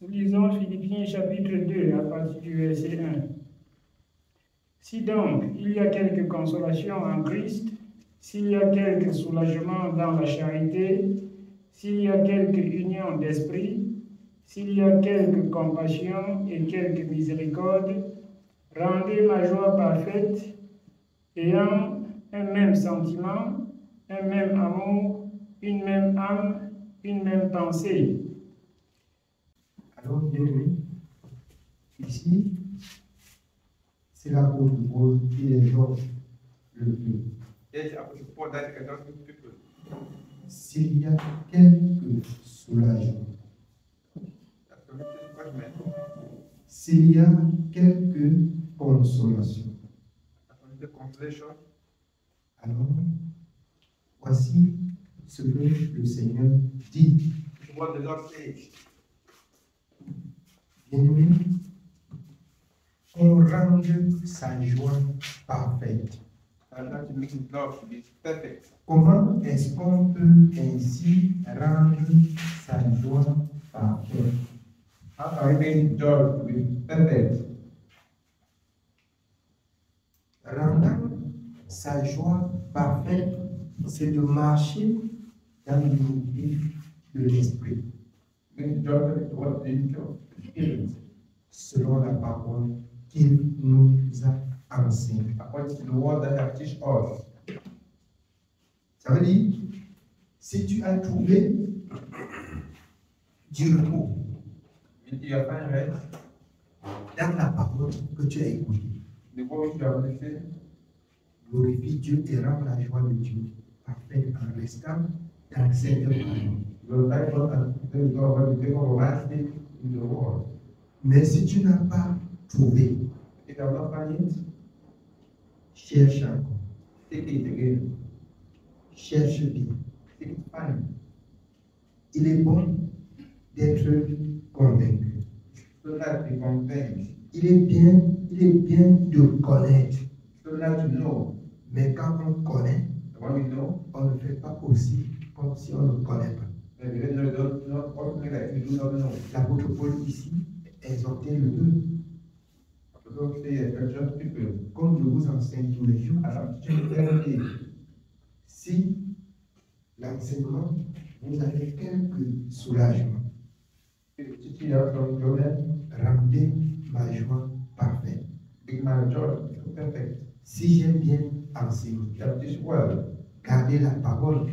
Nous lisons Philippiens chapitre 2 à partir du verset 1. Si donc il y a quelque consolation en Christ, s'il y a quelque soulagement dans la charité, s'il y a quelque union d'esprit, s'il y a quelque compassion et quelque miséricorde, rendez ma joie parfaite, ayant un même sentiment, un même amour, une même âme, une même pensée. Alors, bien aimé, ici, c'est l'apôtre Paul qui exhorte le peuple. S'il y a quelque soulagement, s'il y a quelque consolation, alors voici ce que le Seigneur dit. Bien-aimé, on rende sa joie parfaite. Comment est-ce qu'on peut ainsi rendre sa joie parfaite? Rendre sa joie parfaite, c'est de marcher dans l'unité de l'esprit. Selon la parole qu'il nous a enseignée. Ça veut dire, si tu as trouvé du repos dans la parole que tu as écoutée, glorifie Dieu et rends la joie de Dieu parfaite en restant dans cette parole. Mais si tu n'as pas trouvé, cherche encore. Cherche bien. Il est bon d'être convaincu. Il est bien de connaître. Mais quand on connaît, on ne fait pas aussi comme si on ne connaît pas. L'apôtre Paul ici exhortait le peuple. Comme je vous enseigne tous les jours, si l'enseignement vous avez quelques soulagements, rendez ma joie parfaite. Si j'ai bien enseigné, gardez la parole,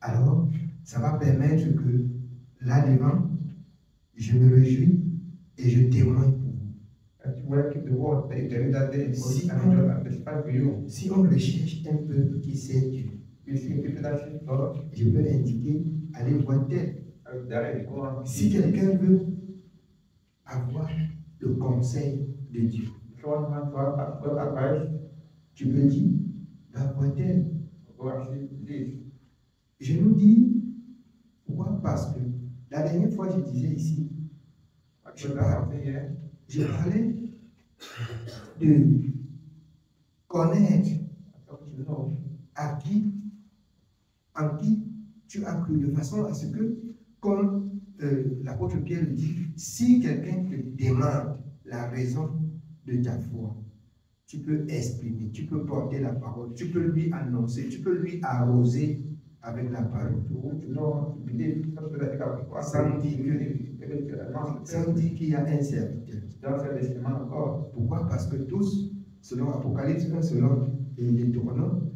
alors ça va permettre que là-devant, je me réjouis et je témoigne pour vous. Si on recherche un peuple qui sait Dieu, je peux indiquer, allez voir tel. Si quelqu'un veut avoir le conseil de Dieu, tu peux dire, va voir tel. Je nous dis, pourquoi? Parce que la dernière fois, je disais ici, je parlais de connaître en qui tu as cru, de façon à ce que, comme l'apôtre Pierre le dit, si quelqu'un te demande la raison de ta foi, tu peux exprimer, tu peux porter la parole, tu peux lui annoncer, tu peux lui arroser avec la parole. Sans dire qu'il y a un serviteur. Pourquoi? Parce que tous, selon Apocalypse 1, selon les Deutéronomes,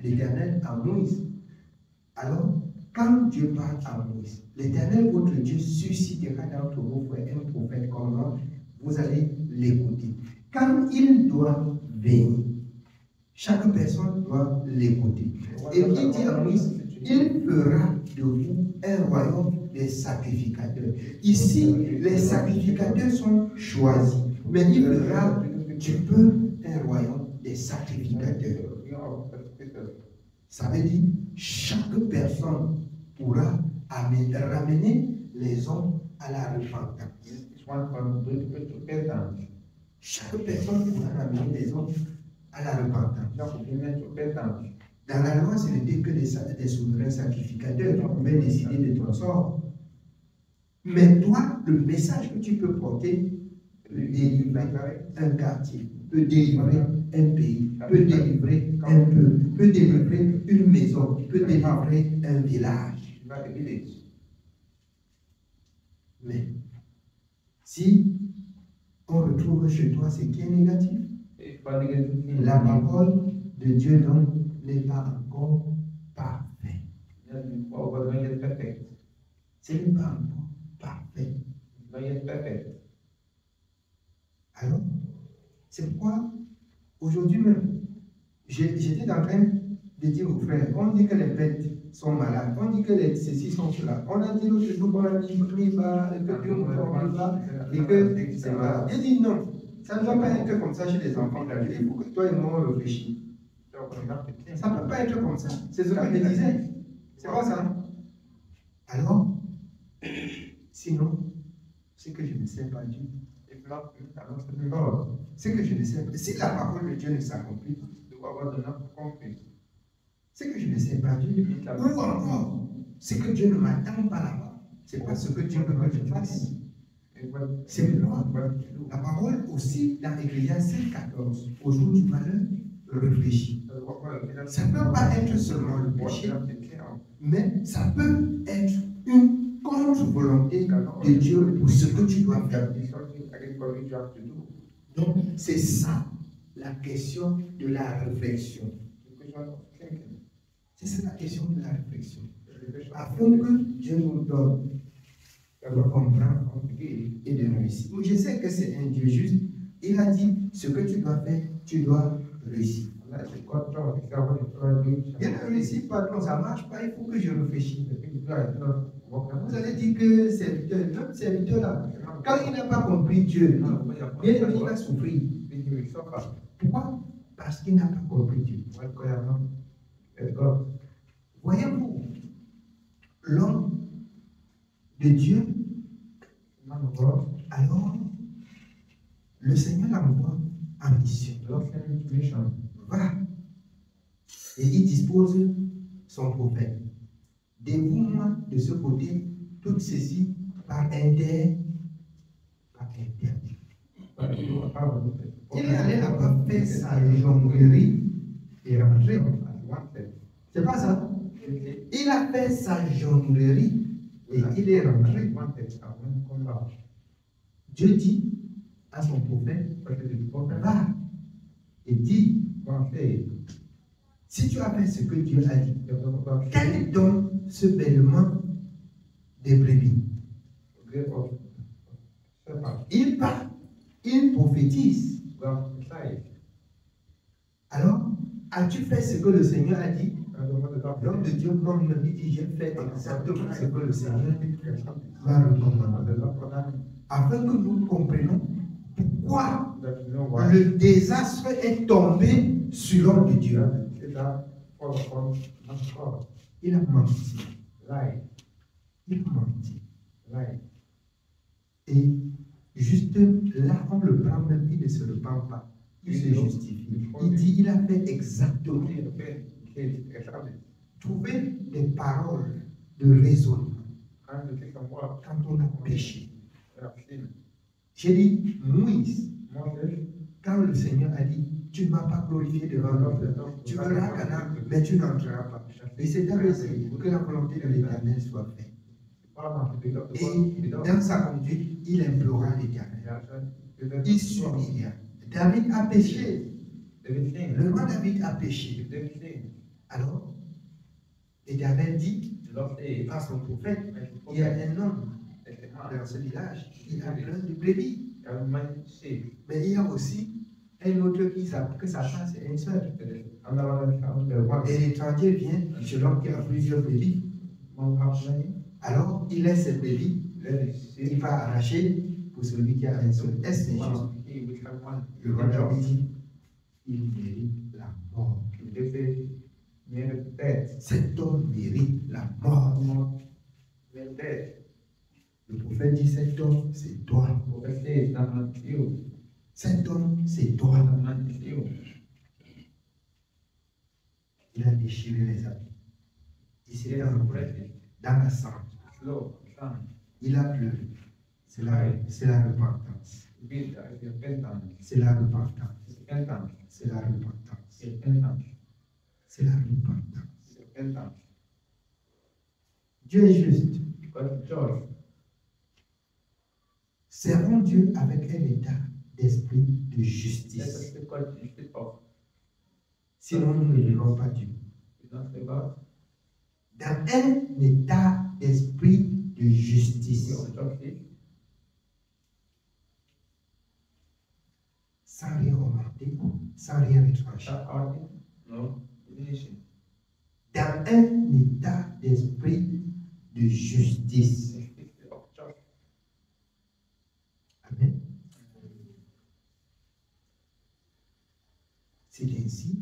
l'Éternel à Moïse. Alors, quand Dieu parle à Moïse, l'Éternel, votre Dieu, suscitera d'entre vos frères un prophète comme moi, vous allez l'écouter. Quand il doit venir, chaque personne doit l'écouter. Et il dit à Moïse, il fera de vous un royaume des sacrificateurs. Ici, les sacrificateurs sont choisis, mais il fera du peuple un royaume des sacrificateurs. Ça veut dire chaque personne pourra ramener les hommes à la repentance. Chaque personne pourra ramener les hommes à la repentance. Dans la loi, ce n'était que des souverains sacrificateurs qui pouvaient décider de ton sort. Mais toi, le message que tu peux porter peut délivrer un quartier, peut délivrer un pays, peut délivrer un peuple, peut délivrer une maison, peut délivrer un village. Mais si on retrouve chez toi ce qui est négatif, la parole de Dieu donc n'est pas encore parfaite. Ce n'est pas encore parfait. Alors, c'est pourquoi aujourd'hui même, j'étais en train de dire aux frères, on dit que les bêtes sont malades, on dit que les ceci sont cela. On a dit l'autre jour qu'on a dit riba, que Dieu nous fait riba, et que c'est malade. J'ai dit non, ça ne doit pas être comme ça chez les enfants. Il faut que toi et moi on réfléchisse. Ça ne peut pas être comme ça. C'est ce que je disais. C'est pas ça. Alors, sinon, c'est que je ne sais pas Dieu. C'est que je ne sais pas. Si la parole de Dieu ne s'accomplit pas, c'est que je ne sais pas Dieu. Ou encore, c'est que Dieu ne m'attend pas là-bas. C'est pas ce que Dieu veut que je fasse. C'est pourquoi la parole aussi dans Ecclésiaste 5,14, au jour du malheur, réfléchis. Ça ne peut pas être seulement le péché, mais ça peut être une contre-volonté de Dieu pour ce que tu dois faire. Donc, c'est ça la question de la réflexion. C'est ça la question de la réflexion. Afin que Dieu nous donne de comprendre et de réussir. Je sais que c'est un Dieu juste. Il a dit ce que tu dois faire, tu dois réussir. Je ne réussis pas, non, ça ne marche pas, il faut que je réfléchisse. Vous allez dire que notre serviteur là, quand il n'a pas compris Dieu, il va souffrir. Pourquoi? Parce qu'il n'a pas compris Dieu. Voyez-vous, l'homme de Dieu, alors le Seigneur l'envoie en mission. Va. Et il dispose son prophète. Dévoue-moi de ce côté tout ceci par internet. Il est allé là-bas faire sa jonglerie et rentrer. C'est pas ça. Il a fait sa jonglerie et il est rentré. Dieu dit à son prophète, va et dis, si tu as fait ce que Dieu a dit, quel est donc ce bêlement des brebis? Il part, il prophétise. Alors, as-tu fait ce que le Seigneur a dit? L'homme de Dieu, comme il dit, j'ai fait exactement ce que le Seigneur m'a recommandé. Afin que nous comprenions pourquoi le désastre est tombé sur l'homme de Dieu. Il a menti. Il a menti. Et juste là, on le prend même, il ne se repent pas. Il se justifie. Il dit, il a fait exactement. Trouver des paroles de raisonnement quand on a péché. J'ai dit, Moïse, quand le Seigneur a dit, tu ne m'as pas glorifié devant l'homme, tu verras Canaan, mais tu n'entreras pas. Et c'est dans que la volonté de l'Éternel soit faite. Et dans sa conduite, il implora l'Éternel. Il s'humilia. David a péché. Le roi David a péché. Alors, l'Éternel dit à son prophète, il y a un homme dans ce village qui a plein de brebis. Mais il y a aussi un autre qui s'appelle que sa femme c'est une seule. Et l'étranger vient chez l'homme qui a plusieurs brebis. Alors, il laisse ses brebis, il va arracher pour celui qui a un seul. Est-ce que c'est juste? Le roi David dit, il mérite la mort. Cet homme mérite la mort. Le prophète dit, cet homme, c'est toi. Cet homme, c'est toi. Il a déchiré les habits. Il s'est dans la sang. Il a pleuré. C'est la repentance. C'est la repentance. C'est la repentance. C'est la repentance. Dieu est juste. Servons Dieu avec un état d'esprit de justice. Sinon, nous ne verrons pas Dieu. Dans un état d'esprit de justice. Sans rien augmenter, sans rien retrancher. Dans un état d'esprit de justice. Amen. C'est ainsi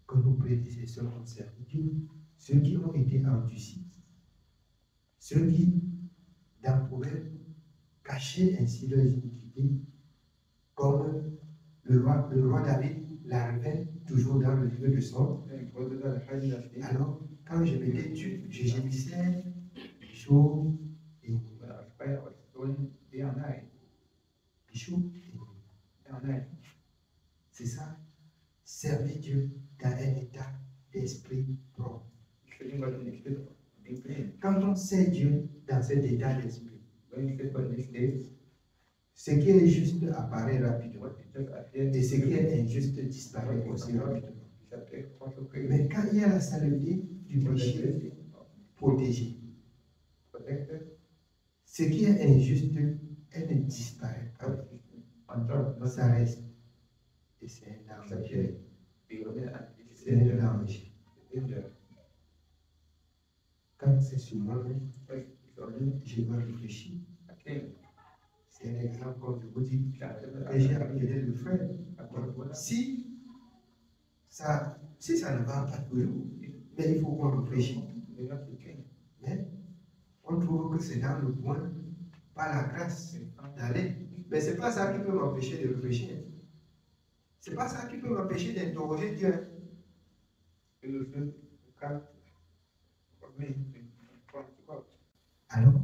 que nos prédécesseurs ont servi Dieu. Ceux qui ont été endurcis, ceux qui, dans le proverbe, cachaient ainsi leurs iniquités, comme le roi David la révèle toujours dans le livre de Psaumes. Alors, quand je m'étais tué, je gémissais chaud et chaud et c'est ça, servir Dieu dans un état d'esprit propre. Quand on sert Dieu dans cet état d'esprit, ce qui est juste apparaît rapidement et ce qui est injuste disparaît aussi rapidement. Mais quand il y a la saleté du péché protégé, ce qui est injuste, elle ne disparaît pas. Ça reste. Et c'est un danger. C'est un danger. Quand c'est sur moi-même, je dois réfléchir. C'est un exemple, comme je vous dis, que j'ai appelé le frère. Si ça ne va pas toujours, mais il faut qu'on réfléchisse. Mais on trouve que c'est dans le point, par la grâce, d'aller. Mais ce n'est pas ça qui peut m'empêcher de réfléchir. Ce n'est pas ça qui peut m'empêcher d'interroger Dieu. Alors,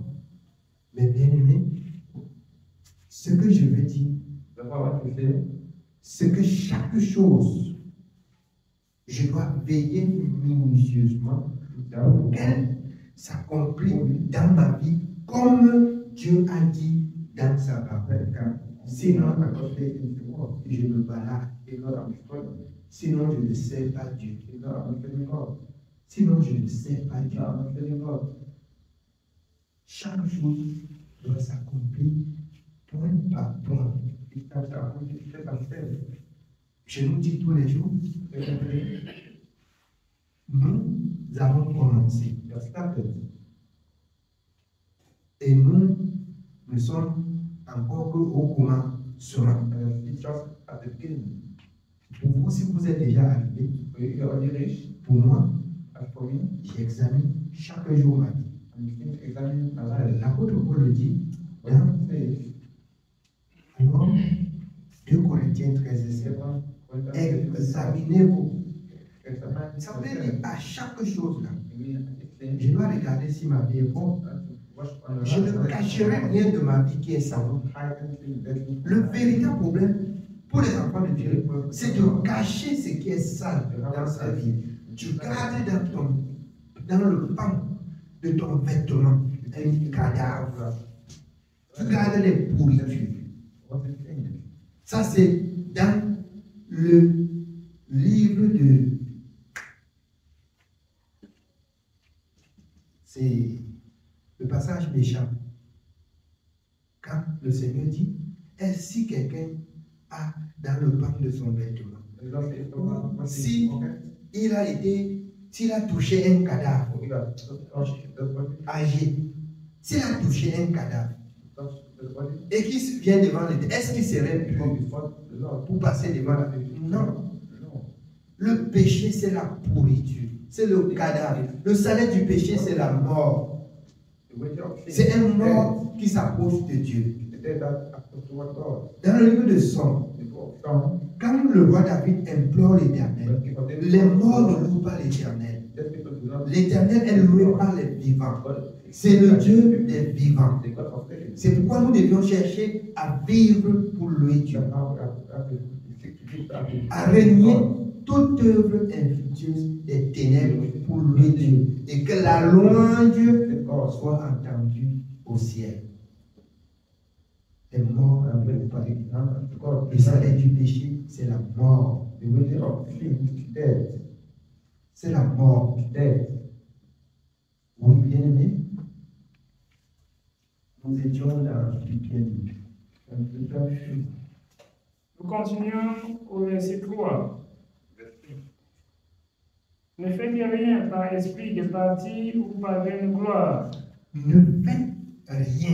mes bien-aimés, ce que je veux dire, c'est que chaque chose, je dois veiller minutieusement pour qu'elle s'accomplisse dans ma vie comme Dieu a dit dans sa parole. Sinon, je me balade. Sinon, je ne sais pas Dieu. Sinon, je ne sais pas Dieu. Chaque chose doit s'accomplir point par point. Je nous dis tous les jours, nous avons commencé. Et nous ne sommes encore qu'au commencement. Pour vous, si vous êtes déjà arrivé, pour moi, j'examine chaque jour ma vie. L'apôtre Paul le dit dans alors, 2 Corinthiens 13, examinez-vous. Ça veut dire à chaque chose là, je dois regarder si ma vie est bonne. Je ne cacherai rien de ma vie qui est savante. Le véritable problème pour les enfants de Dieu, c'est de cacher ce qui est sale dans sa vie. Tu gardes dans le pan de ton vêtement un cadavre. Tu gardes les pourritures. Ça, c'est dans le livre de... C'est le passage méchant. Quand le Seigneur dit, est-ce si quelqu'un a dans le pan de son vêtement, si il a été, s'il a touché un cadavre âgé, s'il a touché un cadavre et qu'il vient devant l'Éternel, est-ce qu'il serait pur pour passer devant la vérité? Non. Le péché, c'est la pourriture, c'est le cadavre. Le salaire du péché, c'est la mort. C'est un mort qui s'approche de Dieu. Dans le livre de Psaumes, quand le roi David implore l'Éternel, les morts ne louent pas l'Éternel. L'Éternel est loué par les vivants. C'est le Dieu des vivants. C'est pourquoi nous devions chercher à vivre pour louer Dieu. À régner toute œuvre infructueuse des ténèbres pour louer Dieu. Et que la louange soit entendue au ciel. est mort à vrai par le salaire du péché, c'est la mort. The wages of sin is death. C'est la mort. Death. Oui, bien aimé. Nous étions dans Philippiens. Nous continuons au verset 3. Ne faites rien par esprit de parti ou par vaine gloire. Ne faites rien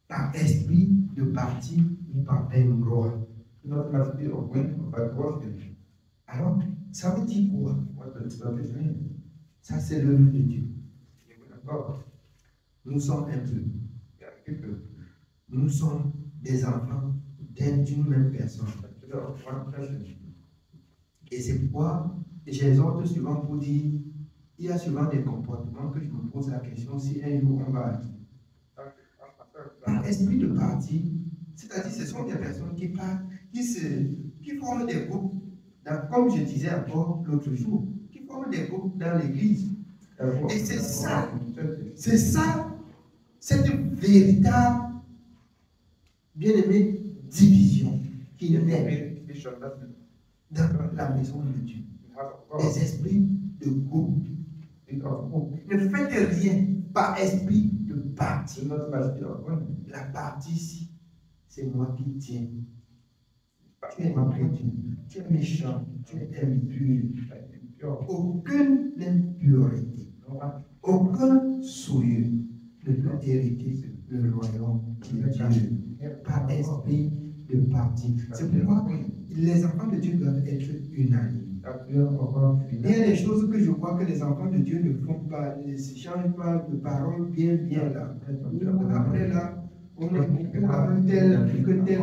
par esprit de parti ou par vaine gloire. Alors, ça veut dire quoi? Ça, c'est l'œuvre de Dieu. Nous sommes un peu. Nous sommes des enfants d'une même personne. Et c'est pourquoi j'exhorte souvent pour dire, il y a souvent des comportements que je me pose la question si un jour on va par esprit de parti, c'est-à-dire ce sont des personnes qui partent, qui forment des groupes, comme je disais encore l'autre jour, qui forment des groupes dans l'église. Et c'est ça, cette véritable, bien-aimée, division qui naît dans la maison de Dieu. Des esprits de groupe. Ne faites rien par esprit de parti. La partie ici, c'est moi qui tiens. Tu es incrédule, tu es méchant, tu es impur. Aucune impureté, aucun souillure ne peut hériter le royaume de Dieu par esprit de parti. C'est pourquoi les enfants de Dieu doivent être unanimes. Il y a des choses que je crois que les enfants de Dieu ne font pas, ils ne s'échangent pas de paroles bien là. Après là, on est beaucoup tel que tel.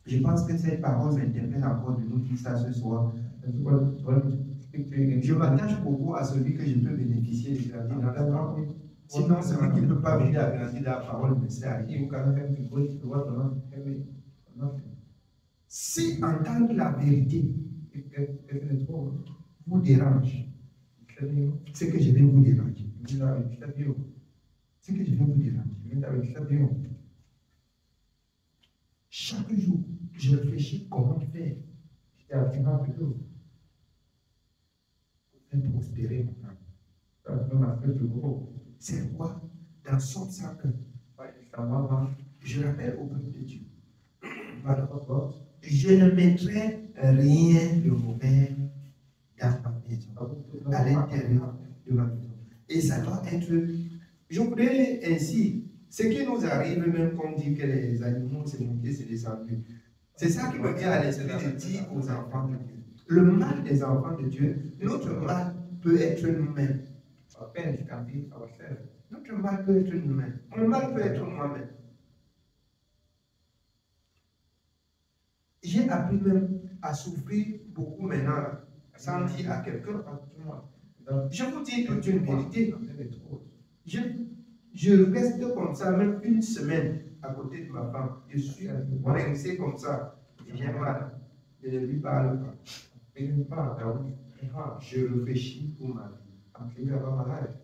Je pense que cette parole m'interpelle encore de nous dire ça ce soir. Je m'attache beaucoup à celui que je peux bénéficier de grandir dans la parole. Sinon, celui qui ne peut pas venir à grandir dans la parole ne sert à rien. Si entendre la vérité vous dérange, c'est que je vais vous déranger. C'est que je vais vous déranger. Chaque jour, je réfléchis comment faire. Pour prospérer mon âme. C'est quoi? Dans son sac, je rappelle au peuple de Dieu. Je ne mettrai rien de mauvais dans ma maison, à l'intérieur de ma maison. Et ça doit être, je voudrais ainsi, ce qui nous arrive, même qu'on dit que les animaux se montent, se descendent. C'est ça qui me vient à l'esprit de dire aux enfants de Dieu. Le mal des enfants de Dieu, notre mal peut être nous-mêmes. Notre mal peut être nous-mêmes. Mon mal peut être moi-même. J'ai appris même à souffrir beaucoup maintenant, sans dire à quelqu'un. Je vous dis toute une vérité. Je reste comme ça, même une semaine à côté de ma femme. Je suis resté comme ça. J'ai mal. Je ne lui parle pas. Je réfléchis pour ma vie.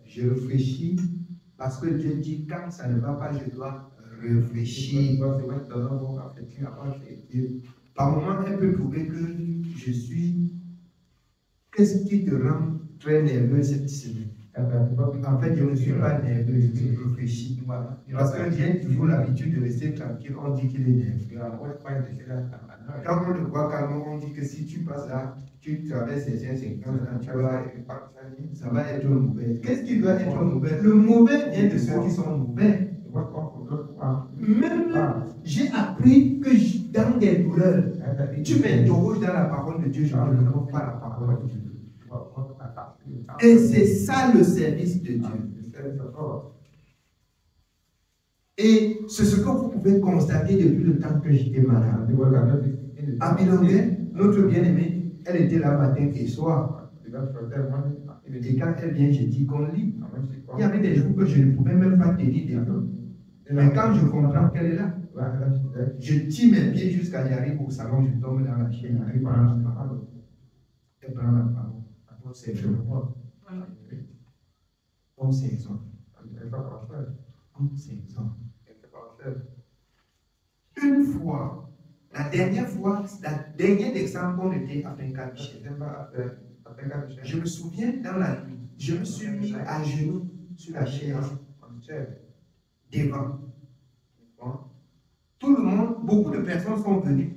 Je réfléchis parce que Dieu dit quand ça ne va pas, je dois réfléchir. Par moment, elle peut trouver que je suis. Qu'est-ce qui te rend très nerveux cette semaine? En fait, je ne suis pas nerveux, je réfléchis. Parce que j'ai toujours l'habitude de rester tranquille, on dit qu'il est nerveux. Quand on le voit calmement, on dit que si tu passes là, tu traverses les 50 ça va être mauvais. Qu'est-ce qui doit être mauvais? Le mauvais vient de ceux qui sont mauvais. Même j'ai appris que dans des douleurs, tu m'interroges dans la parole de Dieu, je ne réponds pas la parole de Dieu. Et c'est ça le service de Dieu. Et c'est ce que vous pouvez constater depuis le temps que j'étais malade. À Bilongué, notre bien-aimé Elle était là matin et soir. Et quand elle vient, je dis qu'on lit. Il y avait des jours que je ne pouvais même pas tenir des jours. Mais quand je comprends qu'elle est là, je tire mes pieds jusqu'à y arriver au salon, je tombe dans la chaîne, elle prend la parole. Elle prend la parole. C'est je le vois. On s'exemple. On s'exemple. Une fois, la dernière exemple qu'on était à Penka Michel, je me souviens dans la nuit, je me suis mis à genoux sur la chaise devant. Tout le monde, beaucoup de personnes sont venues.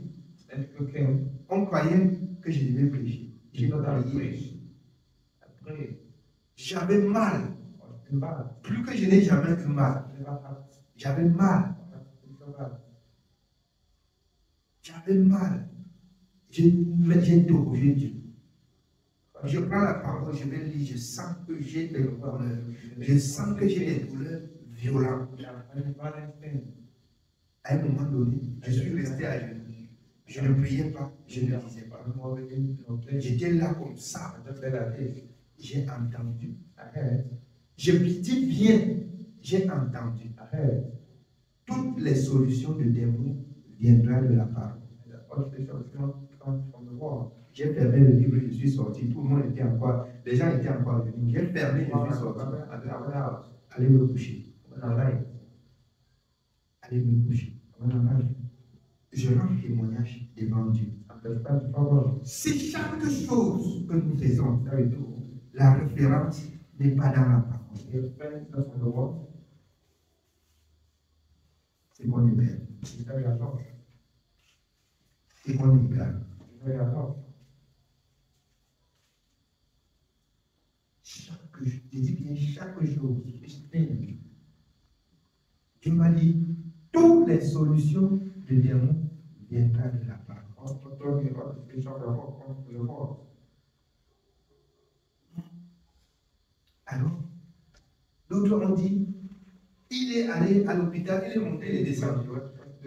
On croyait que je devais prêcher. J'ai prié. J'avais mal. Plus que je n'ai jamais eu mal. J'avais mal. J'avais mal. J'ai interrogé Dieu. Je prends la parole, je vais lire, je sens que j'ai des douleurs. Je sens que j'ai des douleurs violentes. À un moment donné, je suis resté à genoux. Je ne priais pas, je ne disais pas. J'étais là comme ça. J'ai entendu. Je dis bien, j'ai entendu. Toutes les solutions de démons viendront de la parole. J'ai fermé le livre, je suis sorti. Tout le monde était encore, les gens étaient encore venus. J'ai fermé, je suis sorti. Allez me coucher. Allez me coucher. Je rends témoignage devant Dieu. Si chaque chose que nous faisons, la référence n'est pas dans la parole, c'est qu'on est belle. C'est qu'on est belle. Je dis bien chaque chose. Dieu m'a dit, toutes les solutions de démons viendront de la parole. Alors, d'autres ont dit, il est allé à l'hôpital, il est monté, il est descendu.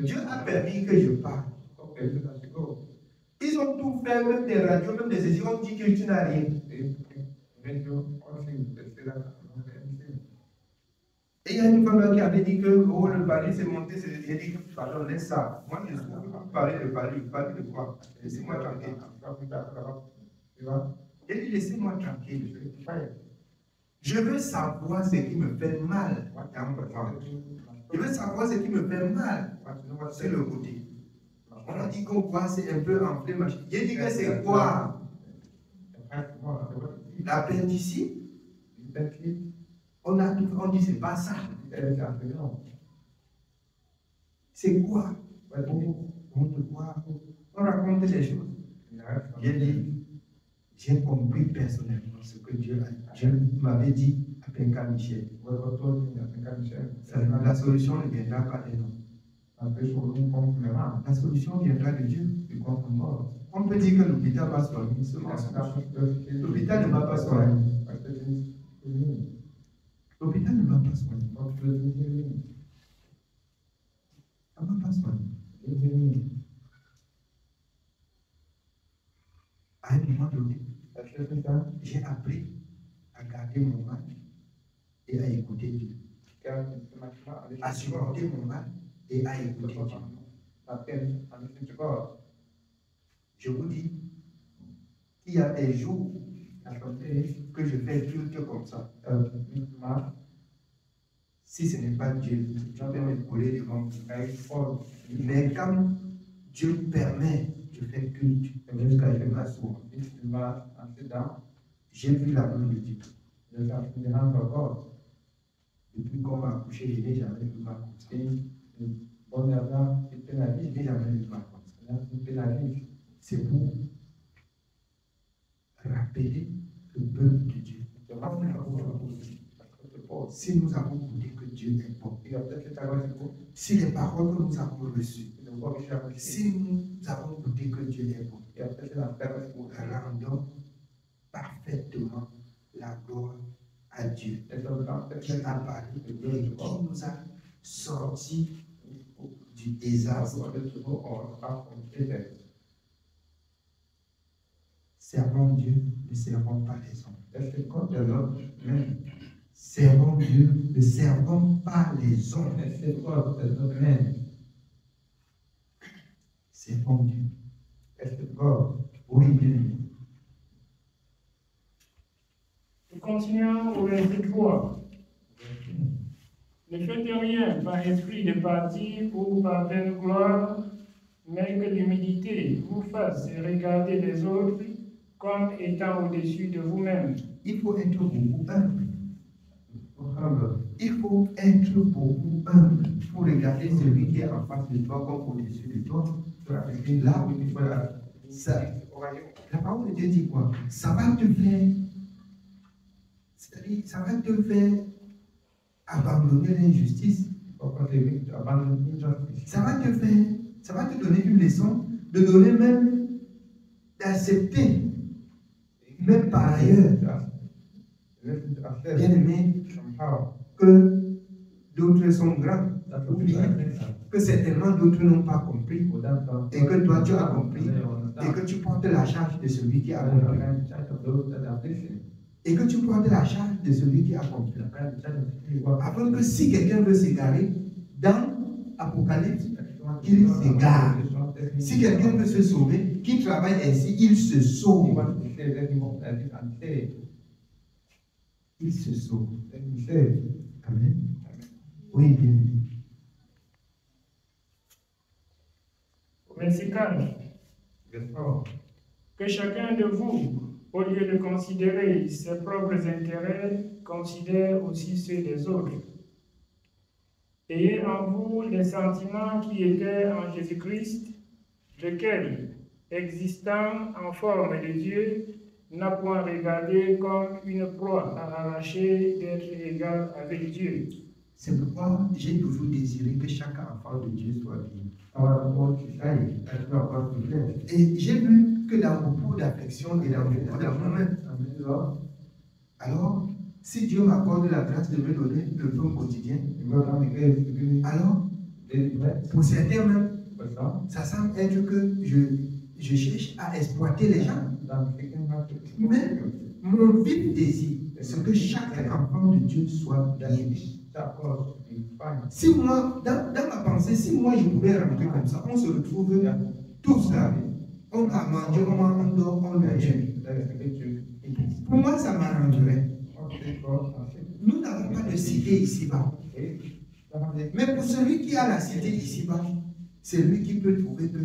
Dieu a permis que je parle. Ils ont tout fait, même des radios, même des essais, on dit que tu n'as rien. Et il y a une femme qui avait dit que oh, le palier s'est monté, j'ai dit que pardon, laisse ça. Moi, je ne veux pas parler de palier, de quoi? Laissez-moi tranquille. J'ai dit, laissez-moi tranquille. Je veux savoir ce qui me fait mal. Je veux savoir ce qui me fait mal. C'est le côté. On a dit qu'on voit, c'est un peu enflé. J'ai dit que c'est quoi? L'appendicite. On dit c'est pas ça. C'est quoi? On raconte des choses. J'ai dit, j'ai compris personnellement ce que Dieu a dit. Dieu m'avait dit à Penka Michel. La solution ne viendra pas de nous. La solution viendra de Dieu. On peut dire que l'hôpital va soigner. L'hôpital ne va pas soigner. L'hôpital ne va pas soigner. Ça ne va pas soigner. À un moment donné, j'ai appris à garder mon mal et à écouter Dieu. À supporter mon mal et à écouter Dieu. Je vous dis, il y a des jours que je fais culte comme ça. Si ce n'est pas Dieu, je vais me coller devant vous. Mais quand Dieu permet, je fais culte jusqu'à je m'assois. J'ai vu la main de Dieu. Depuis qu'on m'a accouché, je n'ai jamais vu mal comme ça. Je n'ai jamais vu mal comme ça. C'est pour rappeler le peuple de Dieu. Si nous avons goûté que Dieu est bon, si les paroles que nous avons reçues, si nous avons goûté que Dieu est bon, rendons parfaitement la gloire à Dieu qui a parlé et qui nous a sortis du désastre. servons Dieu, ne servons pas les hommes. Let's God the Lord men. Servons Dieu, ne servons pas les hommes. Let's God the Lord men. Servons Dieu. Let's God. Oui, bien. Nous continuons au verset 3. Ne faites rien par esprit de parti ou par vaine gloire, mais que l'humilité vous fasse regarder les autres comme étant au-dessus de vous-même. Il faut être beaucoup humble. Humble. Il faut être beaucoup humble pour regarder celui qui est en face de toi comme au-dessus de toi. Là, ça, la parole de Dieu dit quoi? Ça va te faire, c'est-à-dire, ça va te faire abandonner l'injustice. Ça va te donner une leçon, de donner même, d'accepter, même par ailleurs, bien aimé, que d'autres sont grands, que certainement d'autres n'ont pas compris, et que toi tu as compris, et que tu portes la charge de celui qui a compris. Et que tu portes la charge de celui qui a compris. Afin que si quelqu'un veut s'égarer, dans Apocalypse, il s'égare. Si quelqu'un veut se sauver, qui travaille ainsi, il se sauve. Il se sauve. Amen. Oui, bien. Verset 4. Que chacun de vous, au lieu de considérer ses propres intérêts, considère aussi ceux des autres. Ayez en vous les sentiments qui étaient en Jésus-Christ, lequel, existant en forme de Dieu, n'a point regardé comme une proie à arracher d'être égal avec Dieu. C'est pourquoi j'ai toujours désiré que chaque enfant de Dieu soit bien. Et j'ai vu que dans beaucoup d'affection et dans beaucoup d'amour, alors, si Dieu m'accorde la grâce de me donner le pain quotidien, alors, pour certains même, ça semble être que je cherche à exploiter les gens. Mais mon vif désir, c'est que chaque enfant de Dieu soit bien. Si moi, dans ma pensée, si moi je pouvais rentrer comme ça, on se retrouve tous là. On a mangé, on dort, on mange. Pour moi, ça m'arrangerait. Nous n'avons pas de cité ici-bas. Mais pour celui qui a la cité ici-bas, c'est lui qui peut trouver que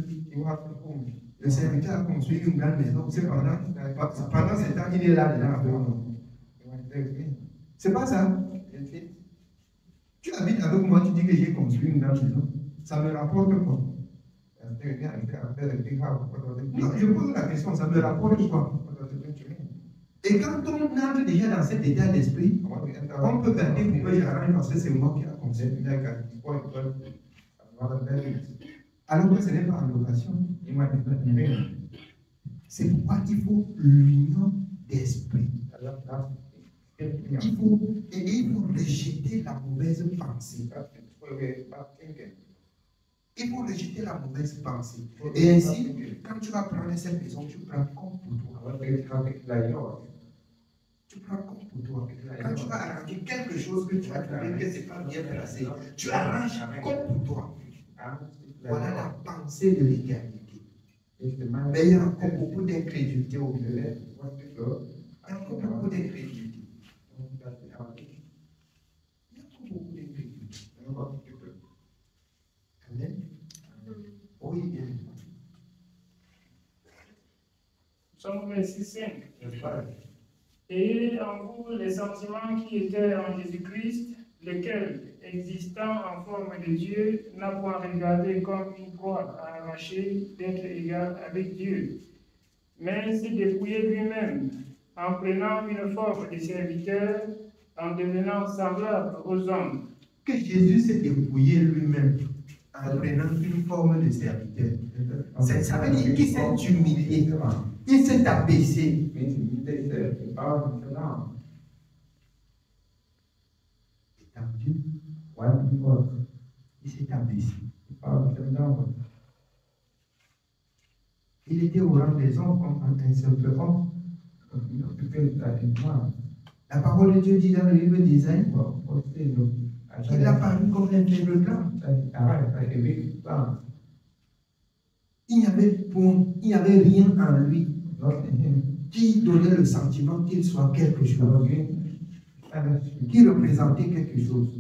le serviteur a construit une grande maison. C'est pendant ce temps, il est là dedans. C'est pas ça. Tu habites avec moi, tu dis que j'ai construit une grande maison. Ça me rapporte quoi? Non, je pose la question, ça me rapporte quoi? Et quand on entre déjà dans cet état d'esprit, on peut perdre pour que j'arrange parce que c'est moi qui a construit. Alors que ce n'est pas en location. C'est pourquoi il faut l'union d'esprit. Il faut rejeter la mauvaise pensée. Il faut rejeter la mauvaise pensée. Et ainsi, quand tu vas prendre cette maison, tu prends comme pour toi. Tu prends comme pour toi. Quand tu vas arranger quelque chose que tu as trouvé que ce n'est pas bien placé, tu arranges comme pour toi. Voilà la pensée de l'égalité. Mais il y a encore beaucoup d'incrédulité au milieu. Il y a encore beaucoup d'incrédulité. Il y a encore beaucoup d'incrédulité. Amen. Oui, bien. Nous sommes au verset 5. Ayez en vous les sentiments qui étaient en Jésus-Christ, lequel, existant en forme de Dieu, n'a point regardé comme une proie à arracher d'être égal avec Dieu, mais s'est dépouillé lui-même, en prenant une forme de serviteur, en devenant semblable aux hommes. Que Jésus s'est dépouillé lui-même en prenant une forme de serviteur. Ça veut dire qu'il s'est humilié, il s'est abaissé. Étant Dieu, il s'est abaissé. Il était au rang des hommes comme un simple homme. La parole de Dieu dit dans le livre d'Isaïe qu'il a paru comme un faible plan. Il n'y avait rien en lui qui donnait le sentiment qu'il soit quelque chose, qui représentait quelque chose.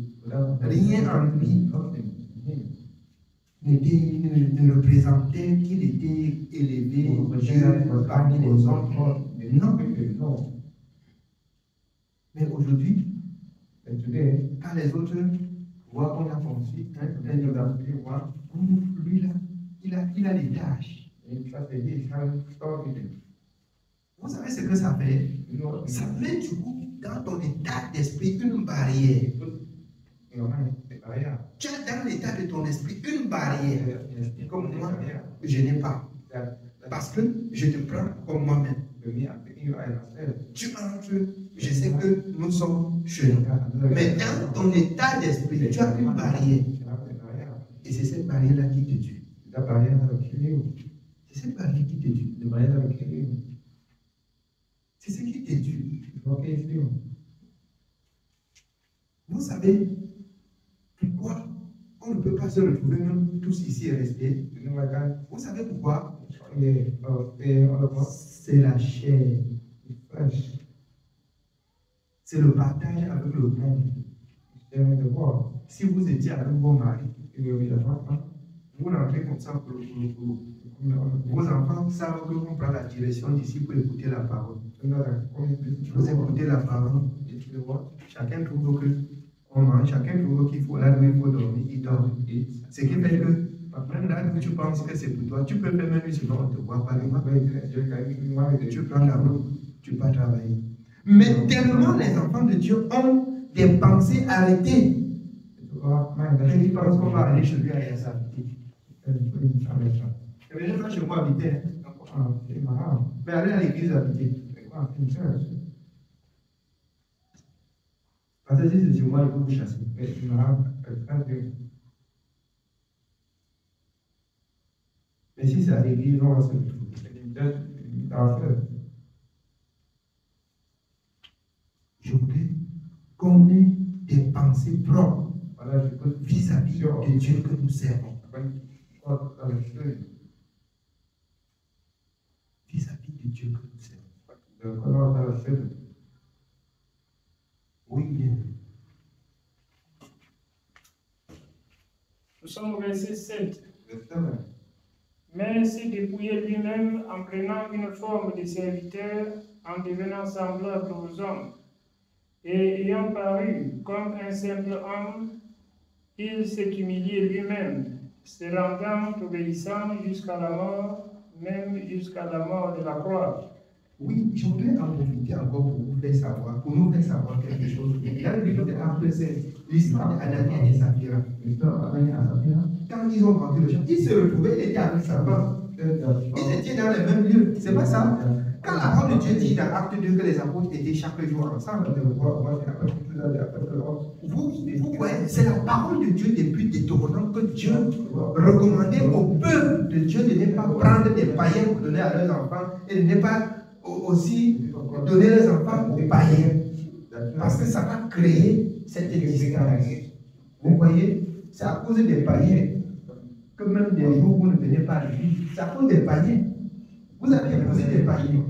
Rien en lui ne représentait qu'il était élevé parmi les hommes. Non. Mais aujourd'hui, quand les autres voient qu'on a construit lui là, il a des tâches. Vous savez ce que ça fait? Ça met du coup dans ton état d'esprit une barrière. Tu as dans l'état de ton esprit une barrière. Comme moi, je n'ai pas. Parce que je te prends comme moi-même. Tu entres, je sais que nous sommes chez nous. Mais dans ton état d'esprit, tu as une barrière. Et c'est cette barrière-là qui te tue. C'est cette barrière qui te tue. C'est ce qui te tue. Vous savez pourquoi on ne peut pas se retrouver même tous ici et rester? Vous savez pourquoi? C'est la chair. C'est le partage avec le monde. Si vous étiez avec vos maris, vous rentrez comme ça pour vos enfants savent que vous prenez la direction d'ici pour écouter la parole. Vous écoutez la parole, chacun trouve que on mange, chacun trouve qu'il faut là où il faut dormir, il dort. Ce qui fait que même là où tu penses que c'est pour toi, tu peux faire même une seconde, on te voit pas. Tu prends la route, tu vas travailler. Mais tellement les enfants de Dieu ont des pensées arrêtées. Ils pensent qu'on va aller chez lui à s'habiter. Je ne vais pas chez moi habiter. Mais aller à l'église habiter. Parce que si c'est chez moi, il faut vous chasser. Mais si c'est à l'église, on va se retrouver. Je voudrais qu'on ait des pensées propres vis-à-vis de Dieu que nous servons. Vis-à-vis de Dieu que nous servons. Oui, bien. Nous sommes au verset 7. Mais s'est dépouillé lui-même en prenant une forme de serviteur, en devenant semblable aux hommes, et ayant paru comme un simple homme, il s'est humilié lui-même, se rendant obéissant jusqu'à la mort, même jusqu'à la mort de la croix. Oui, je voudrais en profiter encore pour vous faire savoir, pour nous faire savoir quelque chose. Dans le livre de Actes, c'est l'histoire d'Anania et Saphira. Quand ils ont vendu le champ, ils se retrouvaient, ils étaient avec sa femme. Ils étaient dans les mêmes lieux. C'est pas ça? Quand la parole de Dieu dit dans Acte 2 que les apôtres étaient chaque jour ensemble, vous voyez, c'est la parole de Dieu depuis Deutéronome que Dieu recommandait au peuple de Dieu de ne pas prendre des païens pour donner à leurs enfants et de ne pas aussi donner les enfants aux païens. Parce que ça va créer cette distance. Vous voyez, c'est à cause des païens que même des jours où vous ne venez pas à l'église, c'est à cause des païens. Vous avez épousé des païens.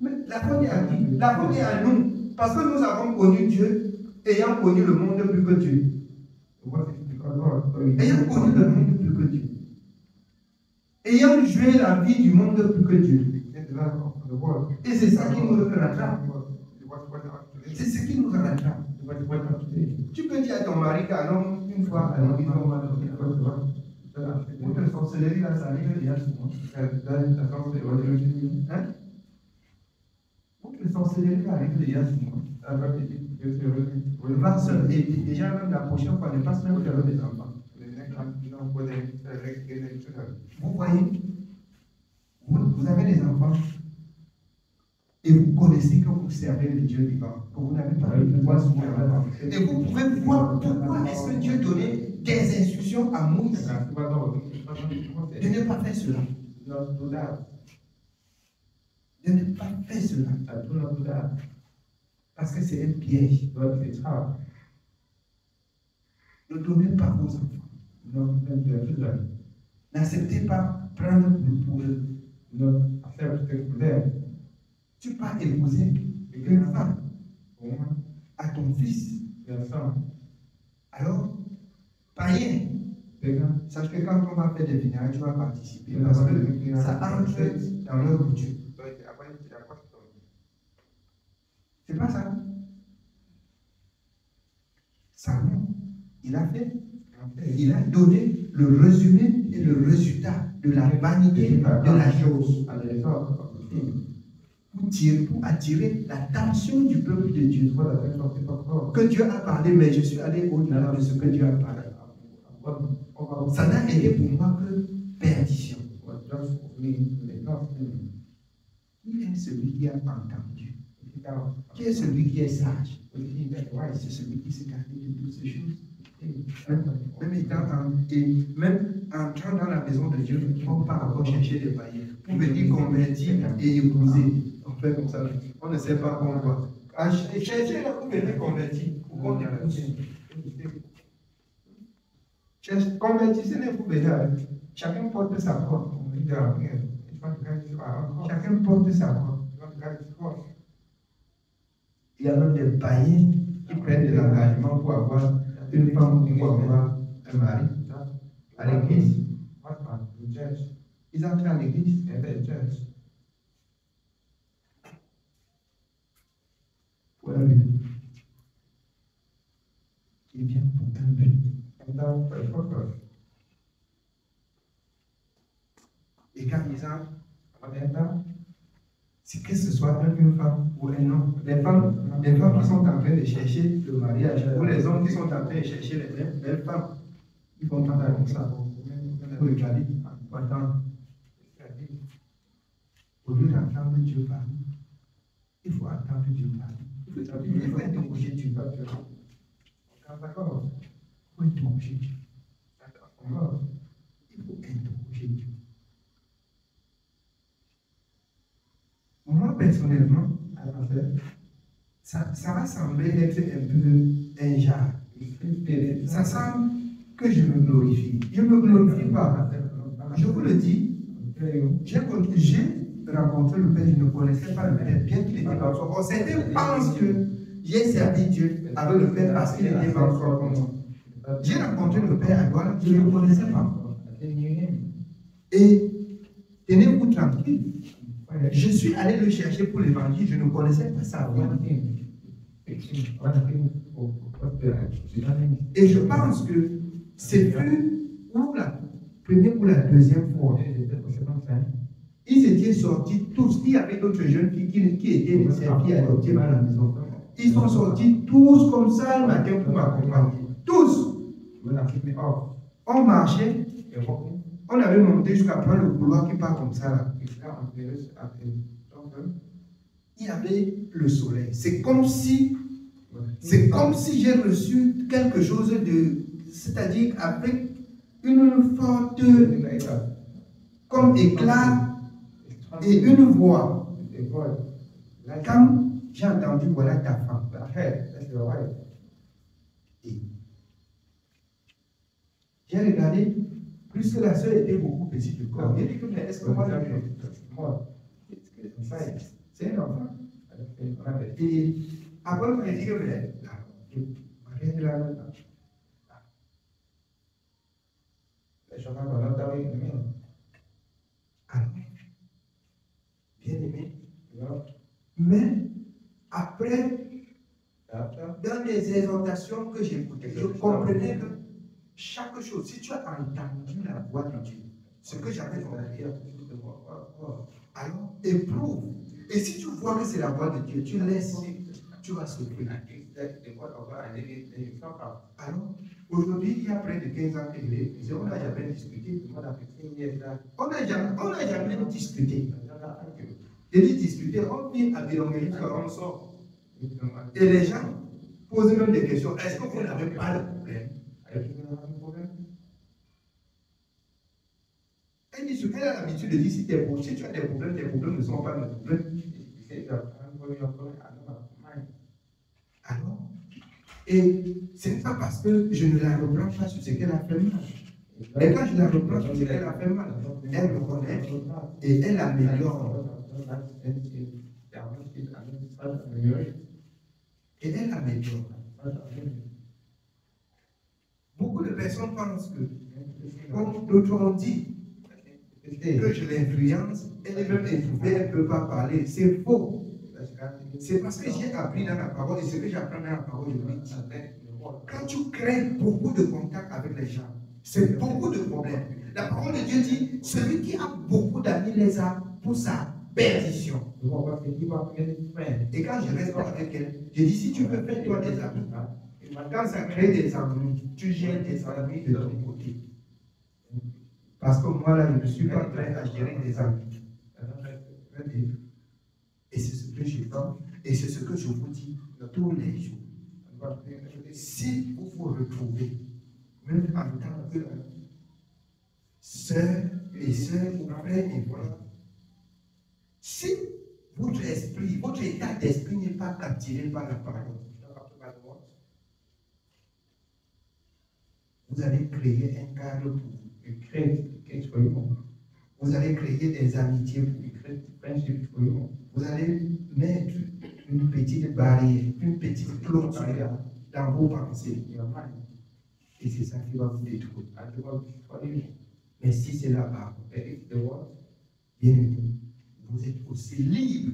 Mais la faute est à qui? La faute est à nous. Parce que nous avons connu Dieu, ayant connu le monde plus que Dieu. Ayant connu le monde plus que Dieu. Ayant joué la vie du monde plus que Dieu. Et c'est ça qui nous rattrape. C'est ce qui nous rattrape. Tu peux dire à ton mari qu'allons une fois à l'église, on va dormir. Votre sorcellerie là, ça arrive déjà souvent. Votre sorcellerie là arrive déjà souvent. Va seul et déjà même la prochaine fois, ne passe même avec des enfants. Vous voyez, vous avez des enfants et vous connaissez que vous servez le Dieu vivant, que vous n'avez pas le pouvoir sur les enfants. Et vous pouvez voir pourquoi est-ce que Dieu donnait des instructions à Moïse de ne pas faire cela. do that. Ne pas faire cela. Do not do that. Parce que c'est un piège. But it's hard. Ne donnez pas vos enfants. Not to your children. N'acceptez pas prendre pour eux. Not accept things from them. Tu peux épouser une femme Woman, à ton fils. their son. Alors, païen, Pagan. sache que quand on va faire des funérailles, tu vas participer. Oui, Parce oui, que oui, ça entre dans leur coutume. C'est pas ça. Salomon, il a fait. Il a donné le résumé et le résultat de la vanité de la chose And the result of the thing. pour attirer l'attention du peuple de Dieu. For the attention of people of God. Que Dieu a parlé, mais je suis allé au-delà de ce que Dieu a parlé. Ça n'a été pour moi que perdition. Was just for me, the lost thing. Qui est celui qui a entendu? Qui est celui qui est sage? C'est celui qui s'est gardé de toutes ces choses. Même entrant dans la maison de Dieu, on part encore chercher des païens pour venir convertir et épouser. On fait comme ça. On ne sait pas pourquoi. Chercher là pour venir convertir. Pour qu'on épouse. Convertissez-les pour venir. Chacun porte sa croix. Chacun porte sa croix. Il y a même des païens qui prennent des engagements pour avoir une femme ou pour avoir un mari à l'église. Ils entrent à l'église. Pour un but. Ils viennent pour un but. Et quand ils entrent, c'est que ce soit une femme ou un homme. Les femmes qui sont en train de chercher le mariage, ou les hommes qui sont en train de chercher les belles femmes, ils vont entendre comme ça. Pour regarder, pour attendre. Au lieu d'entendre Dieu parler, il faut attendre Dieu parler. Il faut interroger Dieu. Il faut interroger Dieu. Il faut interroger Dieu. Moi, personnellement, ça va sembler être un peu un genre. Ça semble que je me glorifie. Je ne me glorifie pas. Je vous le dis, j'ai rencontré le Père, je ne connaissais pas le Père, bien qu'il était banquier. Certains pensent que j'ai servi Dieu avec le Père parce qu'il était banquier comme moi. J'ai rencontré le Père à Douala, je ne le connaissais pas. Et tenez-vous tranquille. Je suis allé le chercher pour l'évangile, je ne connaissais pas ça. Et je pense que c'est ou la première ou la deuxième fois. Ils étaient sortis tous. Il y avait d'autres jeunes filles qui étaient des filles adoptives à la maison. Ils sont sortis tous comme ça le matin pour m'accompagner. Tous. On marchait. On avait monté jusqu'à prendre le couloir qui part comme ça. Là. Il y avait le soleil. C'est comme si j'ai reçu quelque chose de, c'est-à-dire avec une forte, comme éclat et une voix. Quand j'ai entendu voilà ta femme, et j'ai regardé. Plus que la sœur était beaucoup petite du corps. Il dit que mais est-ce que moi c'est un enfant. Et après, on a dit que mais bien aimé. Mais après, dans les exhortations que j'écoutais, je comprenais que chaque chose, si tu as entendu la voix de Dieu, ce que j'avais compris, alors éprouve. Et si tu vois que c'est la voix de Dieu, tu laisses, tu vas souffrir. Alors, aujourd'hui, il y a près de 15 ans que je l'ai épousé, on n'a jamais discuté. On n'a jamais discuté. Et dit discuter, on vient à Bilonguerie, on sort. Et les gens posent même des questions. Est-ce que vous n'avez pas de problème? Elle a l'habitude de dire si tu as des problèmes, tes problèmes ne sont pas mes problèmes. Alors, et ce n'est pas parce que je ne la reprends pas sur ce qu'elle a fait mal. Mais quand je la reprends sur ce qu'elle a fait mal, elle me connaît et elle améliore. Et elle améliore. Beaucoup de personnes pensent que, comme d'autres ont dit, que je l'influence, elle est même étouffée, elle ne peut pas parler. C'est faux. C'est parce que j'ai appris dans la parole et ce que j'apprends dans la parole, je lui dis. Quand tu crées beaucoup de contacts avec les gens, c'est beaucoup de problèmes. La parole de Dieu dit, celui qui a beaucoup d'amis les a pour sa perdition. Et quand je reste avec elle, je dis, si tu veux faire toi des amis, quand ça crée des amis, tu gères tes amis de ton côté. Parce que moi, là, je ne suis pas prêt à gérer des amis. Et c'est ce que je fais, et c'est ce que je vous dis tous les jours. Si vous vous retrouvez, même en tant que sœur et sœurs ou frères et frères, si votre esprit, votre état d'esprit n'est pas captivé par la parole, vous allez créer un cadre pour vous. Vous allez créer des amitiés pour vous. Vous allez mettre une petite barrière, une petite clôture dans vos pensées. Et c'est ça qui va vous détruire. Mais si c'est la parole, bien aimé, vous êtes aussi libre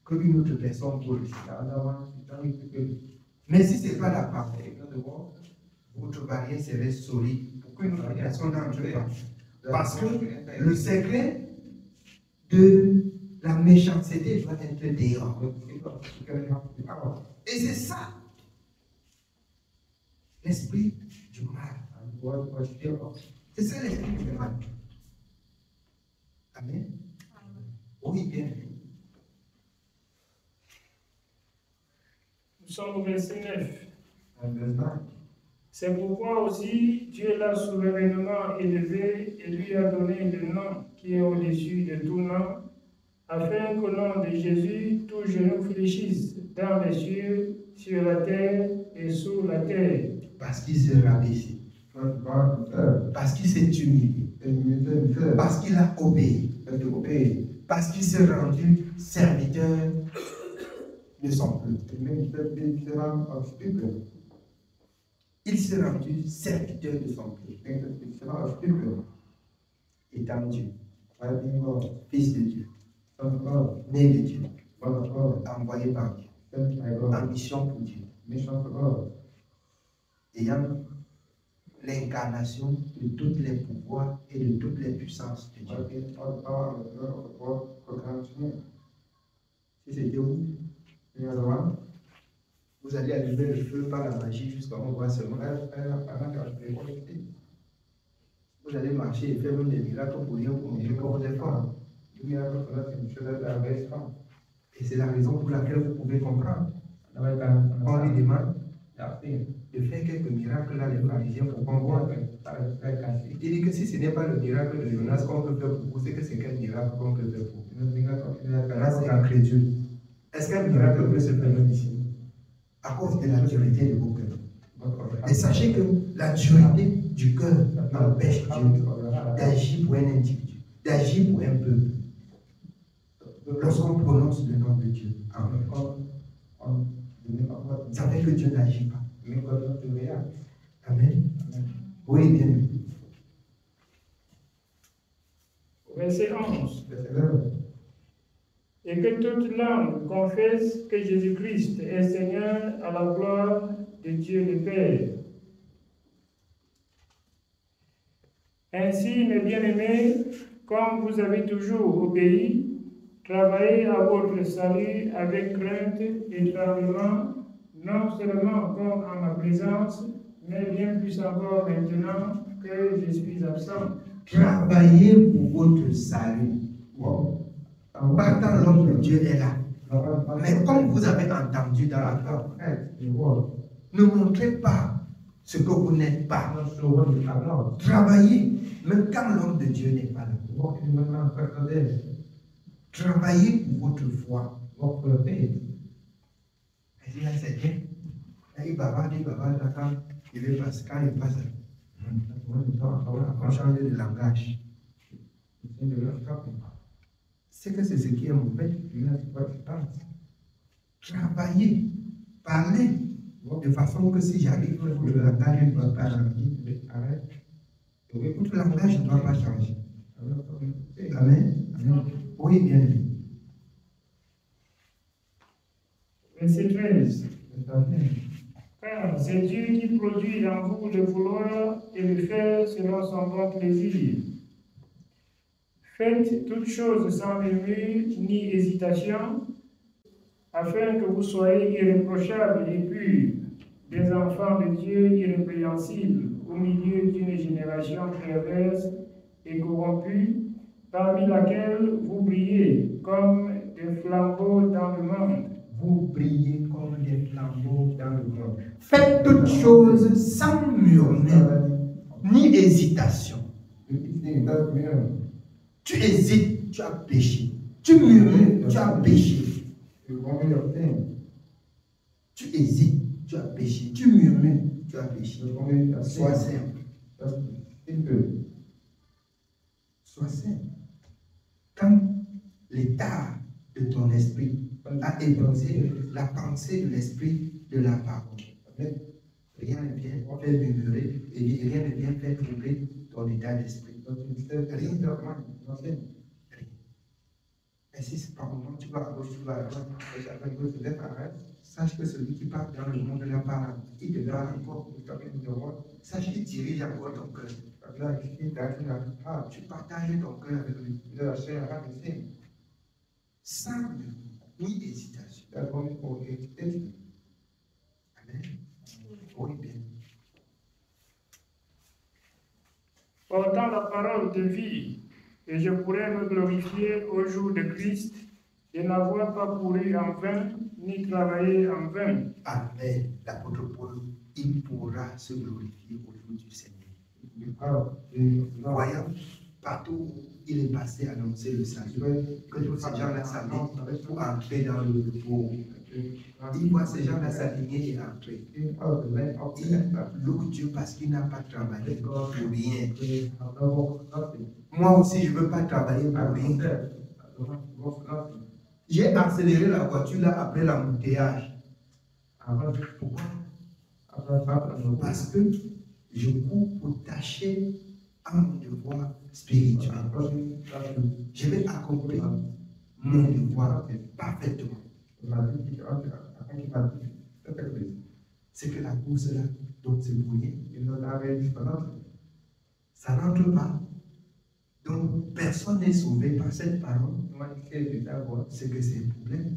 qu'une autre personne pour le faire. Mais si ce n'est pas la parole, votre barrière serait solide pour qu'une autre personne n'entre pas. Parce que le secret de la méchanceté doit être dehors. Et c'est ça l'esprit du mal. C'est ça l'esprit du mal. Amen. Oui, bien. Nous sommes au verset 9. C'est pourquoi aussi Dieu l'a souverainement élevé et lui a donné le nom qui est au-dessus de tout nom, afin qu'au nom de Jésus, tout genou fléchisse dans les cieux, sur la terre et sous la terre. Parce qu'il s'est rabaissé. Parce qu'il s'est humilié. Parce qu'il a obéi. Parce qu'il s'est rendu serviteur de son peuple. Il s'est rendu serviteur de son peuple. Étant Dieu, fils de Dieu, né de Dieu, envoyé par Dieu, en mission pour Dieu, ayant l'incarnation de tous les pouvoirs et de toutes les puissances de Dieu. Si c'était vous, vous allez allumer le feu par la magie jusqu'à on voit seulement. Vous allez marcher et faire même des miracles pour rien pour montrer que vous êtes fort. Et c'est la raison pour laquelle vous pouvez comprendre. On lui demande de faire quelques miracles là, les pharisiens, pour qu'on voit. Il dit que si ce n'est pas le miracle de Jonas qu'on peut faire pour vous, c'est que c'est quel miracle qu'on peut faire pour vous. Là, c'est incrédule. Est-ce qu'un miracle peut se faire ici? À cause de la dureté de vos cœurs. Et sachez que la dureté du cœur empêche Dieu d'agir pour un individu, d'agir pour un peuple. Lorsqu'on prononce le nom de Dieu, ça fait que Dieu n'agit pas. Amen. Oui, bien. Verset 11. Et que toute langue confesse que Jésus-Christ est Seigneur à la gloire de Dieu le Père. Ainsi, mes bien-aimés, comme vous avez toujours obéi, travaillez à votre salut avec crainte et tremblement, non seulement comme en ma présence, mais bien plus encore maintenant que je suis absent. Travaillez pour votre salut. Partant, l'homme de Dieu est là. Mais comme vous avez entendu dans la parole, ne montrez pas ce que vous n'êtes pas. not show what you are not. Travaillez, même quand l'homme de Dieu n'est pas là. Walk in the man of there. Travaillez pour votre foi. Walk for your faith. Elle dit, là, c'est bien. Là, il bavarde, là, quand il veut passer, quand il passe, When you talk, on change de langage. you think the way of talking. C'est que c'est ce qui est mauvais. You have to watch your tongue. Travaillez, parlez, de façon que si j'arrive, votre langage ne doit pas changer. Arrête. Votre langage ne doit pas changer. Amen. Amen. Oui, bien vu. Verset 13. Car c'est Dieu qui produit en vous le vouloir et le faire selon son bon plaisir. Faites toutes choses sans murmure ni hésitation, afin que vous soyez irréprochables et purs, des enfants de Dieu irrépréhensibles, au milieu d'une génération perverse et corrompue, parmi laquelle vous brillez comme des flambeaux dans le monde. Vous brillez comme des flambeaux dans le monde. Faites toutes choses sans murmure ni hésitation. Tu hésites, tu as péché. Tu murmures, tu as péché. Tu hésites, tu as péché. Tu murmures, tu as péché. Sois simple. Sois simple. Quand l'état de ton esprit a épousé la pensée de l'esprit de la parole, rien ne vient faire murmurer et rien ne vient faire troubler ton état d'esprit. Rien. Et si par moment tu vas à gauche, tu vas à droite, sache que celui qui part dans le monde de la parole, il te parle encore. Sache qu'il dirige encore ton cœur. Tu partages ton cœur avec lui. Sans ni hésitation. Amen. Oui, bien. Portant la parole de vie, et je pourrais me glorifier au jour de Christ, de n'avoir pas couru en vain, ni travaillé en vain. Amen. L'apôtre Paul, il pourra se glorifier au jour du Seigneur. Voyons, partout où il est passé annoncer le salut, que tous ces gens-là s'alignent pour entrer dans le repos. Il voit ces gens-là s'aligner et entrer. Il loue Dieu parce qu'il n'a pas travaillé pour rien. Moi aussi, je ne veux pas travailler pour rien. J'ai accéléré la voiture là après l'embouteillage. Pourquoi? Parce que je cours pour tâcher à mon devoir spirituel. Je vais accomplir mon devoir parfaitement. C'est que la course là, donc c'est pour rien. Ça n'entre pas. Donc personne n'est sauvé par cette parole. C'est que c'est un problème.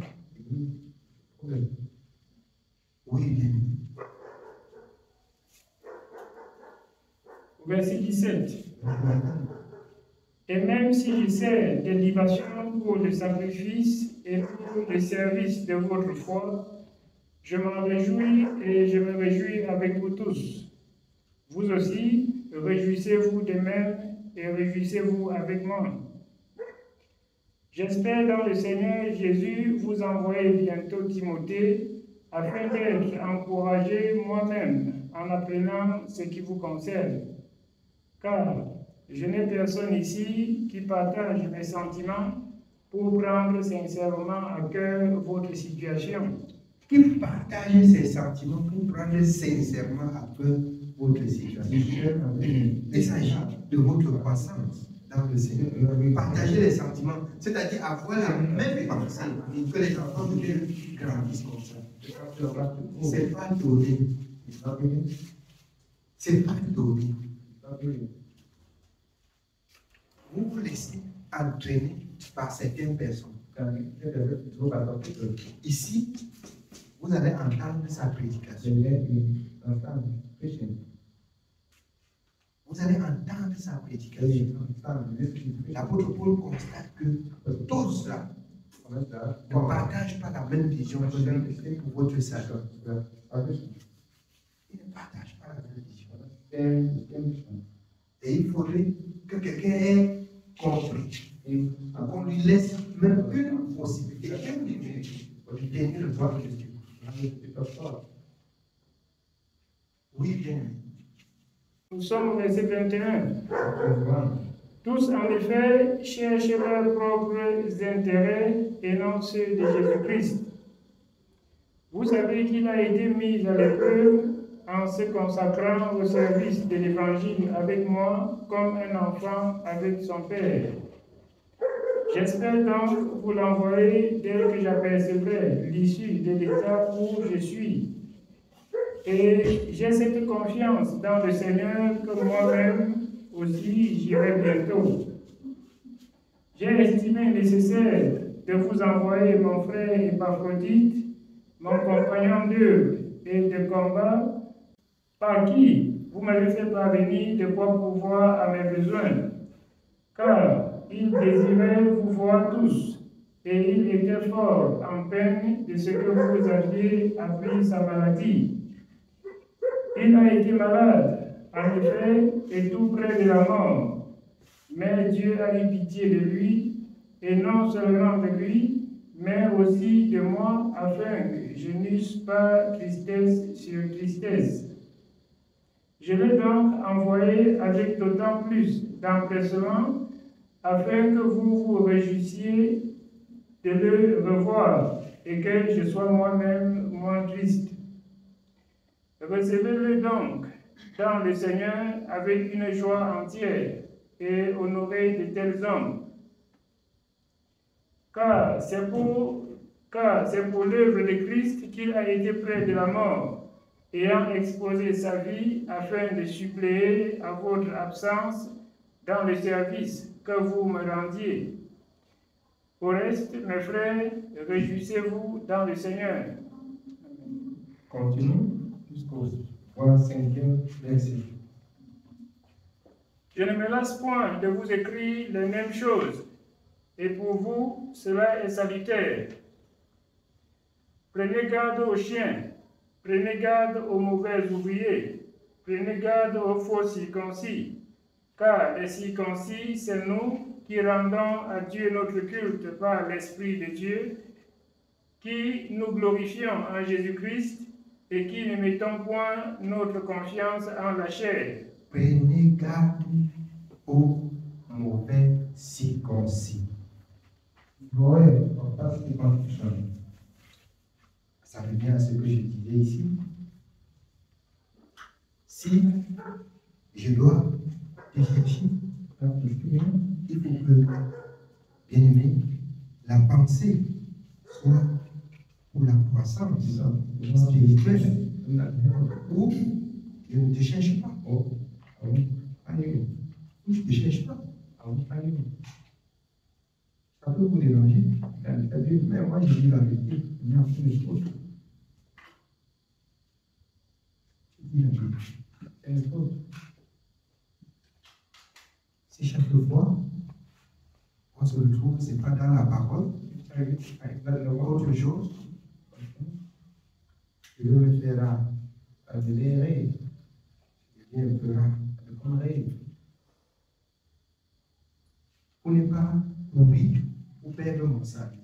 Oui, bien. Verset 17. Et même si je sers des libations pour le sacrifice et pour le service de votre foi, je m'en réjouis et je me réjouis avec vous tous. Vous aussi, réjouissez-vous de même et réjouissez-vous avec moi. J'espère dans le Seigneur Jésus vous envoyer bientôt Timothée, afin d'être encouragé moi-même en apprenant ce qui vous concerne. Car je n'ai personne ici qui partage mes sentiments pour prendre sincèrement à cœur votre situation. Qui partage ses sentiments pour prendre sincèrement à cœur votre situation. Il s'agit de votre croissance dans le Seigneur. Partager les sentiments, c'est-à-dire avoir la même pensée que les enfants de Dieu grandissent comme ça. C'est pas donné. C'est pas donné. Vous vous laissez entraîner par certaines personnes. Ici, vous allez entendre sa prédication. Vous allez entendre sa prédication. L'apôtre Paul constate que tous là ne partagent pas la même vision pour votre salut. Ils ne partagent pas la même vision. Et il faudrait que quelqu'un ait compris. Qu'on lui laisse même une possibilité, une minute, pour lui tenir le doigt de Dieu. Oui, bien. Nous sommes au verset 21. Tous, en effet, cherchent leurs propres intérêts et non ceux de Jésus-Christ. Vous savez qu'il a été mis à l'épreuve en se consacrant au service de l'Évangile avec moi comme un enfant avec son père. J'espère donc vous l'envoyer dès que j'apercevrai l'issue de l'état où je suis. Et j'ai cette confiance dans le Seigneur que moi-même aussi j'irai bientôt. J'ai estimé nécessaire de vous envoyer mon frère Épaphrodite, mon compagnon d'œuvre et de combat, par qui vous m'avez fait parvenir de quoi pourvoir à mes besoins, car il désirait vous voir tous, et il était fort en peine de ce que vous aviez appris sa maladie. Il a été malade, en effet, et tout près de la mort, mais Dieu a eu pitié de lui, et non seulement de lui, mais aussi de moi, afin que je n'eusse pas tristesse sur tristesse. Je l'ai donc envoyé avec d'autant plus d'empressement, afin que vous vous réjouissiez de le revoir et que je sois moi-même moins triste. Recevez-le donc dans le Seigneur avec une joie entière et honorez de tels hommes. Car c'est pour l'œuvre de Christ qu'il a été près de la mort, ayant exposé sa vie afin de suppléer à votre absence dans le service que vous me rendiez. Au reste, mes frères, réjouissez-vous dans le Seigneur. Continue jusqu'au 5e verset. Je ne me lasse point de vous écrire les mêmes choses, et pour vous, cela est salutaire. Prenez garde aux chiens, prenez garde aux mauvais ouvriers, prenez garde aux faux circoncis, car les circoncis, c'est nous qui rendons à Dieu notre culte par l'Esprit de Dieu, qui nous glorifions en Jésus-Christ et qui ne mettons point notre confiance en la chair. Prenez garde aux mauvais circoncis. Ça revient à ce que je disais ici. Si je dois te chercher, il faut que, bien aimé, la pensée soit pour la croissance spirituelle, ou je ne te cherche pas. Ou je ne te cherche pas. Ça peut vous déranger, mais moi je dis la vérité. Je dis la vérité. Si chaque fois on se retrouve, ce n'est pas dans la parole, autre chose, je vais me faire adhérer, je vais me faire pour ne pas oublier ou perdre mon salut.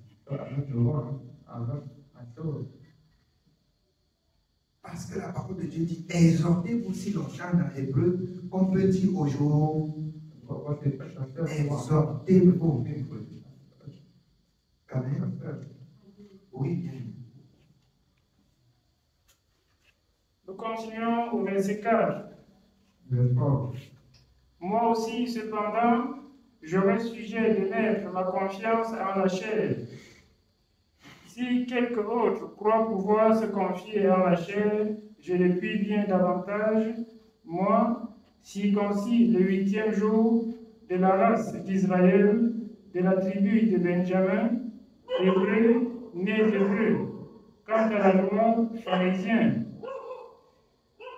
Parce que la parole de Dieu dit, exhortez-vous si longtemps dans l'hébreu, qu'on peut dire au jour, exhortez-vous. Amen. Oui, bien. Nous continuons au verset 4. Moi aussi, cependant, j'aurais sujet de mettre ma confiance en la chair. Si quelque autre croit pouvoir se confier en la chair, je le puis bien davantage, moi, circoncis le 8e jour de la race d'Israël, de la tribu de Benjamin, hébreu, né d'hébreu, quant à la loi, pharisien.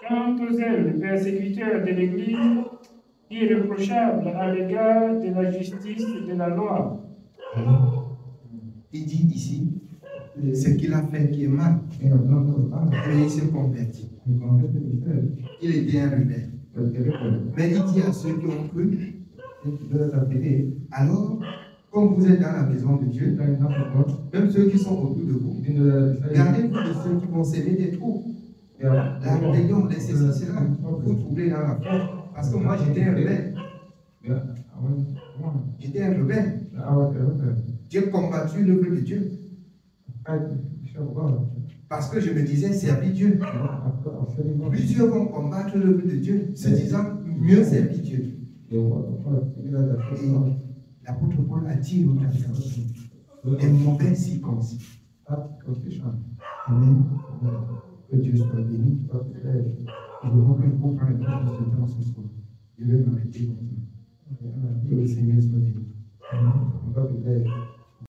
Quant aux zèles persécuteurs de l'Église, irréprochable à l'égard de la justice de la loi. Il dit ici, ce qu'il a fait qui est mal, mais il s'est converti. Il était un rebelle. Mais il dit à ceux qui ont cru, alors, comme vous êtes dans la maison de Dieu, même ceux qui sont autour de vous, gardez-vous de ceux qui vont s'aimer des trous. La rébellion, laissez cela, vous troubler dans la foi. Parce que moi, j'étais un rebelle. J'étais un rebelle. J'ai combattu l'œuvre de Dieu. Parce que je me disais, servir Dieu. Plusieurs vont combattre l'œuvre de Dieu, se disant, mieux servir Dieu. Et l'apôtre Paul a dit aux personnes, les mauvaises circonstances. Amen. Que Dieu soit béni. Je veux que vous preniez ce temps ce soir. Je vais m'arrêter maintenant. Que le Seigneur soit béni. Amen.